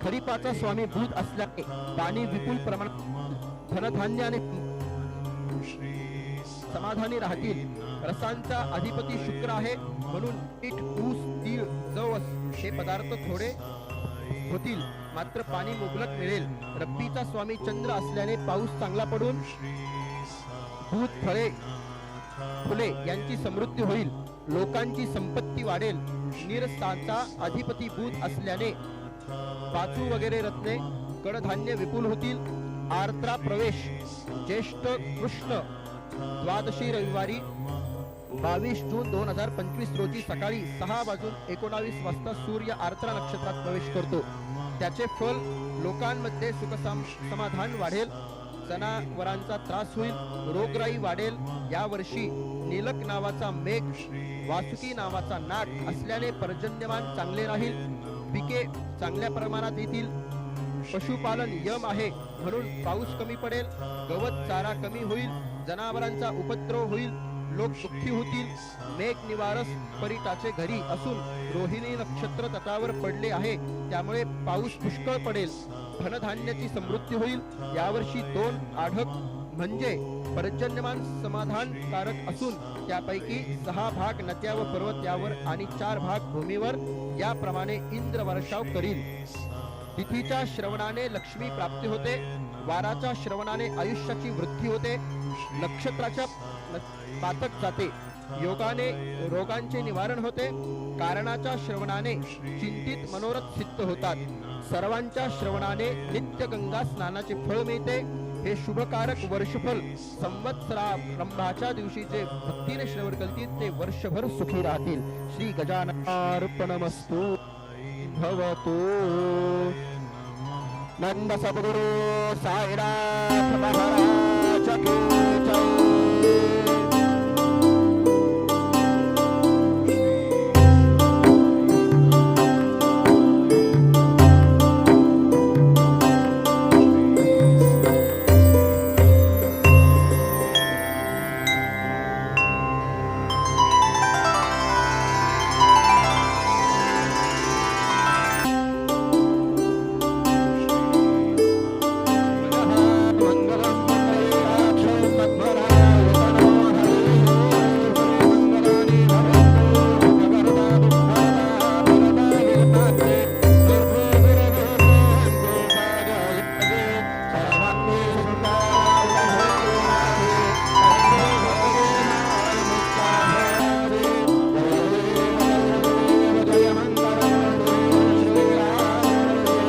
खरीपाचा स्वामी भूत असल्याने पाणी विपुल प्रमाणात धनधान्य आणि समाधानी राहतील. रसांचा अधिपती शुक्र आहे म्हणून पीठ, ऊस, तीळ, जवस हे पदार्थ थोडे होतील, मात्र पाणी मुबलक मिळेल. रब्बीचा स्वामी चंद्र असल्याने पाऊस चांगला पडून दूध, फळे, फुले यांची समृद्धी होईल. लोकांची संपत्ती वाढेल. नीरसाचा अधिपती बुध असल्याने पाचू वगैरे रत्ने, कडधान्य विपुल होतील. आर्द्रा प्रवेश ज्येष्ठ कृष्ण द्वादशी रविवारी 22 जून 2025 रोजी सकाळी 6:19 वाजता सूर्य आर्द्रा नक्षत्रात प्रवेश करतो. त्याचे फल लोकांमध्ये सुख समाधान वाढेल. जनावरांचा त्रास होईल, रोगराई वाढेल. या वर्षी नीलक नावाचा मेघ, वासुकी नावाचा नाग असल्याने पर्जन्यमान चांगले राहील. पिके चांगल्या प्रमाणात येतील. पशुपालन यम आहे म्हणून पाऊस कमी पडेल. गवत चारा कमी होईल. जनावरांचा उपद्रव होईल. लोक सुखी होतील. मेघ निवारस परिटाचे घरी असून रोहिणी नक्षत्र तटावर पडले आहे, त्यामुळे पाऊस पुष्कळ पडेल. धनधान्याची समृद्धी होईल. यावर्षी 2 आढक म्हणजे पर्जन्यमान समाधानकारक असून त्यापैकी 6 भाग नद्या व पर्वत यावर आणि 4 भाग भूमीवर याप्रमाणे इंद्र वर्षाव करील. तिथीच्या श्रवणाने लक्ष्मी प्राप्ती होते. वाराच्या श्रवणाने आयुष्याची वृद्धी होते. नक्षत्राच्या पातक जाते. योगाने रोगांचे निवारण होते. कारणाच्या श्रवणाने चिंतित मनोरथ सिद्ध होतात. सर्वांच्या श्रवणाने नित्य गंगा स्नानाचे फळ मिळते. हे शुभकारक वर्षफल संवत्सरारंभाच्या दिवशी जे भक्तीने श्रवण करतील ते वर्षभर सुखी राहतील. श्री गजाननार्पणमस्तु. भवतु. नंद सद्गुरु साईनाथ महाराज की